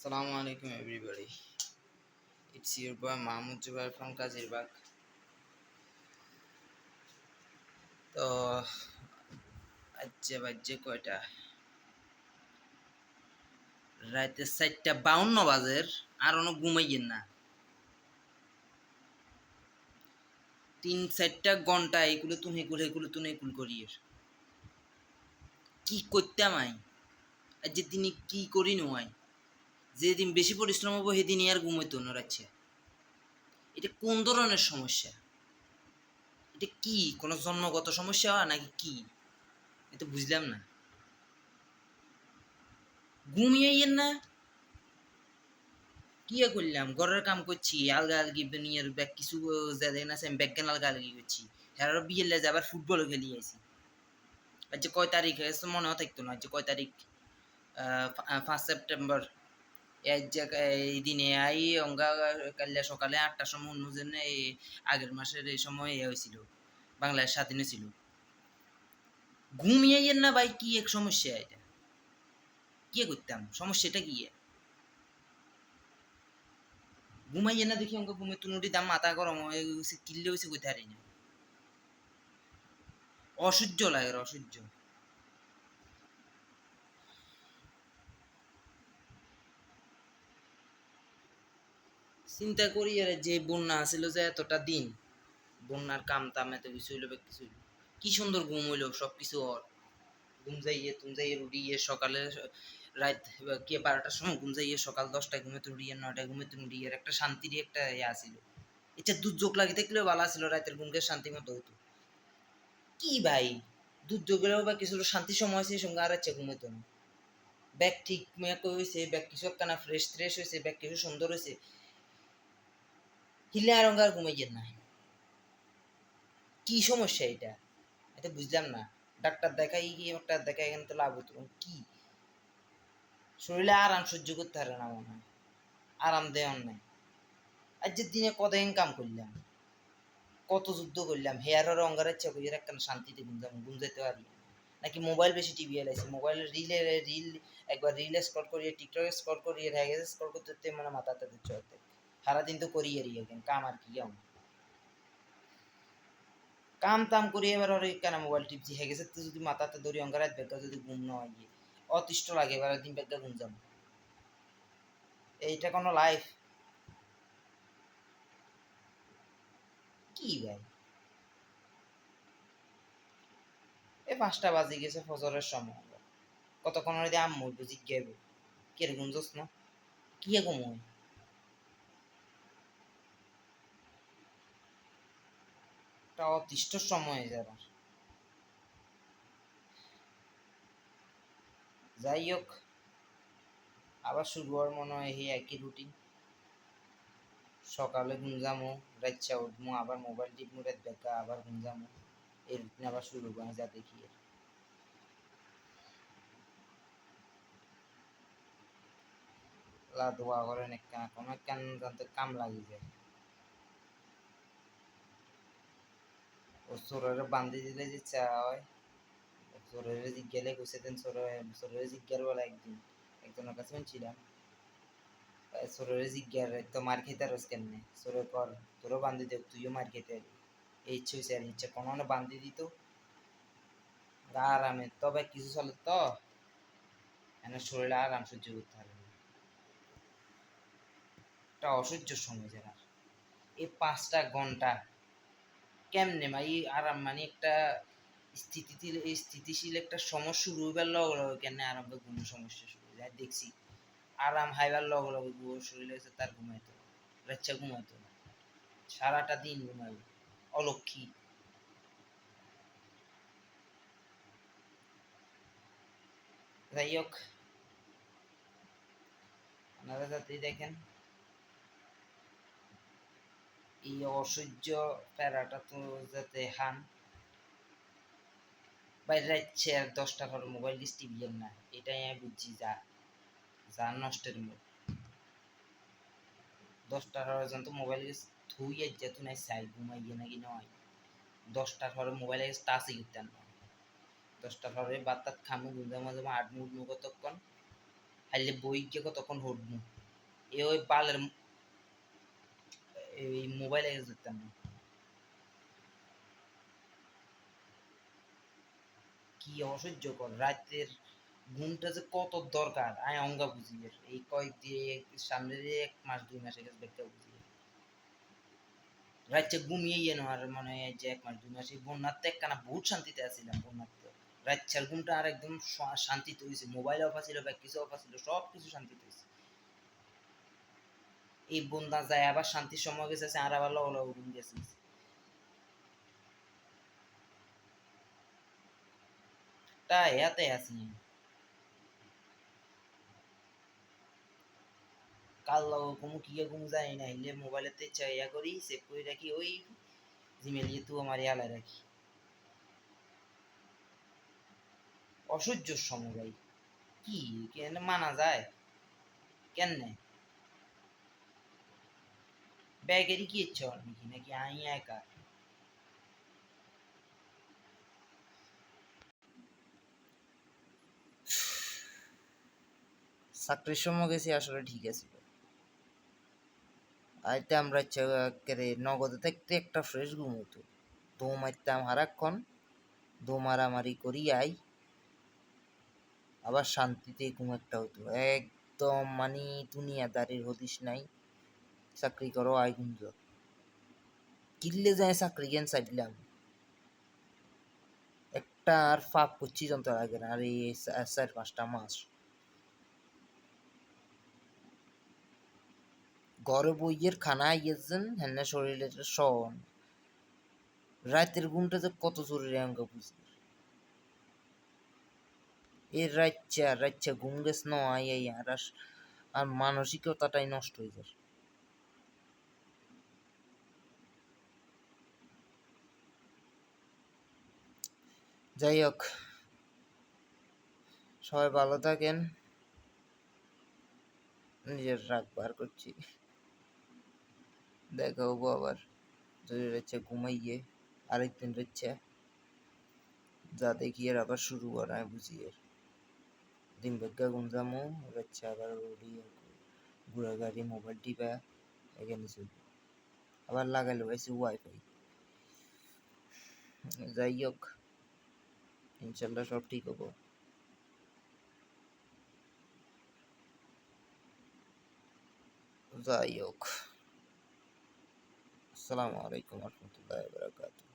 Assalamu alaikum everybody. It's your boy Mahmoud Jubair from Kazirbag. তো বাজে কয়টা রাতে 4:52 বাজের আর অন ঘুমাইয়েন না 3-4টা ঘন্টা এগুলো তুমি করিয়ে কি করতাম আই আর যেদিন কি করি নয় যেদিন বেশি পরিশ্রম হবো সেদিনই আর ঘুমাইতো না রাচ্ছে। এটা কোন ধরনের সমস্যা? এটা কি কোনো জন্মগত সমস্যা নাকি কি? এটা বুঝলাম না। ঘুমিয়েন না কি করলাম ঘরের কাম করছি আলগা আলগি নিয়ে ব্যাগ কিছু যাদের আছে আমি ব্যাগ আলগা আলগি করছি হ্যাঁ বিয়েলে আবার ফুটবলও খেলি আইছি। আচ্ছা কয় তারিখ মনেও থাকতো না। আচ্ছা কয় তারিখ 5 সেপ্টেম্বর এই জায়গায় এই দিনে আই অঙ্গা কাল্লা সকালে 8টার সময় অন্য জন্য এই আগের মাসের এই সময় হয়েছিল বাংলাদেশ স্বাধীন ছিল। ঘুমিয়েন না ভাই কি এক সমস্যা এটা কি করতাম সমস্যাটা কি? ঘুমাইয়ে না দেখি অঙ্ক ঘুমে তুনুটি দাম মাথা গরম হয়ে গেছে কিনলে হয়েছে কোথায় হারি না অসহ্য লাগে অসহ্য। চিন্তা করি আর যে বন্যা আসিল যে এতটা দিন বন্যার কাম তাম এত কিছু হইলো কিছু হইলো কি সুন্দর ঘুম হইলো সবকিছু ওর ঘুম যাইয়ে উড়িয়ে সকালে রাত কে 12টার সময় ঘুম যাইয়ে সকাল 10টায় ঘুমেতে উড়িয়ে 9টায় ঘুমেতে উড়িয়ে একটা শান্তির একটা ইয়ে আসিল। এটা দুর্যোগ লাগে দেখলেও ভালো আসিল রাতের ঘুমকে শান্তি মতো হতো কি ভাই দুর্যোগেরও বা কিছু শান্তি সময় আছে সঙ্গে আর ইচ্ছা ঘুমাইতো না। ব্যাগ ঠিক হয়েছে ব্যাগ কিছু একখানা ফ্রেশ হয়েছে ব্যাগ কিছু সুন্দর হয়েছে হিলে আর ঘুমাইয়েন না কি সমস্যা এটা? এটা বুঝলাম না। ডাক্তার দেখাই কি ডাক্তার দেখাই এখানে তো লাভ হতো কি শরীরে আরাম সহ্য করতে পারে না মনে হয় আরাম দেওয়ার নাই। আর যে দিনে কত ইনকাম করলাম কত যুদ্ধ করলাম হেয়ারের অঙ্গার ইচ্ছা করি একখানা শান্তিতে ঘুম যেতে পারি নাকি মোবাইল বেশি টিভি এলাইছি মোবাইলের রিল একবার রিল স্ক্রল করিয়ে টিকটক স্ক্রল করিয়ে হ্যাগে স্ক্রল করতে মানে মাথাতে দিচ্ছে অর্ধেক সারাদিন তো করিয়ে কাম আর কি কাম তাম করি এবার ওর কেন মোবাইল টিপছি হয়ে গেছে তো যদি মাথাতে ধরি অঙ্গারাত বেগা যদি ঘুম না হয় গিয়ে অতিষ্ঠ লাগে এবার দিন বেগা ঘুম যাবো এইটা কোনো লাইফ কি ভাই? এই 5টা বাজে গেছে ফজরের সময় কতক্ষণ যদি আম্মু বুঝি গেবে কে ঘুম যাস না কি ঘুম হয় একটা অতিষ্ঠ সময় হয়ে যাবে। যাই হোক আবার শুরু হওয়ার মনে হয় এই একই রুটিন সকালে ঘুম যামো রাইচ্ছা উঠবো আবার মোবাইল টিপমু রাত দেখা আবার ঘুম যামো এই রুটিন আবার শুরু করে যা দেখি লা দোয়া করেন একটা কোনো কেন জানতে কাম লাগি যায় ও চোরের বান্ধি দিলে যে চা হয় চোরের জিজ্ঞালে গুছে দেন চোরের জিজ্ঞার বলে একদিন একজনের কাছে ছিলাম চোরের জিজ্ঞার তো মার খেতে রস কেমনে চোরে কর তোরও বান্ধি দেব তুইও মার খেতে এই ইচ্ছে হয়েছে আর ইচ্ছে কোনো বান্ধি দিত আরামে তবে কিছু চলে তো এনে শরীরে আরাম সহ্য করতে পারে একটা অসহ্য সময় যারা এই 5টা ঘন্টা কেমনে ভাই আরাম মানে একটা স্থিতিশীল একটা সমস্যা শুরু হইবার লগে লগে কেন আরম্ভ ঘুম সমস্যা শুরু হয়ে যায় দেখছি আরাম হাইবার লগে লগে শরীরে হচ্ছে তার ঘুমাইতো রাচ্চা ঘুমাইতো না সারাটা দিন ঘুমাইব অলক্ষী। যাই হোক আপনারা যাতে দেখেন এই অসহ্য প্যারাটা তো যাতে হান বাইরে যাচ্ছে আর 10টা করে মোবাইল দিস টিভিয়ের না এটাই আমি বুঝছি যা যা নষ্টের মুখ 10টার পর্যন্ত মোবাইল থুইয়ে যেত না চাই ঘুমাইয়ে নাকি নয় 10টার পরে মোবাইলে টাচই করতেন না 10টার পরে বাদ তাত খামু ঘুমতে মাঝে 8 মুখ কতক্ষণ আইলে বই কে কতক্ষণ হটবো এ ওই বালের এই মোবাইলে যেতাম না কি অসহ্যকর রাতের ঘুমটা যে কত দরকার আয় অঙ্গা বুঝি এই কয়েক দিয়ে সামনের 1 মাস 2 মাসের কাছে দেখতে বুঝি রাতে ঘুমিয়ে আর মনে হয় যে 1 মাস 2 মাস এই বন্যাতে একখানা বহুত শান্তিতে আছিলাম বন্যাতে রাতটার ঘুমটা আর একদম শান্তিতে হয়েছে মোবাইল অফ আছিল ব্যাগ কিছু অফ আছিল সব কিছু শান্তিতে হয়েছে এই বন্যা যায় আবার শান্তির সময় গেছে আর আবার লওয়া ঘুম গেছে তাই এতে আছি কাল কোনো কি কোনো যায় না হইলে মোবাইলেতে ইয়া করি সেভ করে রাখি ওই জিমেল যেহেতু আমার ইয়ালায় রাখি অসহ্য সময় ভাই কি কেন মানা যায় কেন ব্যাগেরই কি ইচ্ছা নাকি নাকি আই একা চাকরির সময় গেছি আসলে ঠিক আছে আইতে আমরা নগদে থাকতে একটা ফ্রেশ ঘুম হতো দৌ মারতাম হারাক্ষণ দৌ মারামারি করি আই আবার শান্তিতে ঘুম একটা হতো একদম মানে দুনিয়াদারির হদিস নাই চাকরি করো আই গুঞ্জ কিল্লে যায় চাকরি কেন চাইলাম একটা আর ফাঁক করছি যন্ত্র লাগে না আর এই 4-5টা মাস ঘরে বইয়ের খানা আইয়েছেন হ্যাঁ শরীরের শন রাতের ঘুমটা যে কত জরুরি আমাকে বুঝি এর রাচ্চা ঘুম গেছ ন আই আই আর মানসিকতাটাই নষ্ট হয়ে যায় যাই হোক সবাই ভালো থাকেন নিজের রাগ বার করছি দেখা হবো আবার যদি রাচ্চা ঘুমাইয়ে আরেকদিন রাচ্চা যা দেখি আর আবার শুরু করায় বুঝিয়ে দিন বেগা গুমজামো রাচ্চা আবার ওডি ঘুরা গাড়ি মোবাইল টিপা এখানে চলবে আবার লাগাইলো পাইছি ওয়াইফাই যাই হোক ইনশাল্লাহ সব ঠিক হবো যাই হোক আসসালামু আলাইকুম রহমতুল্লাহ বারাকাতুহু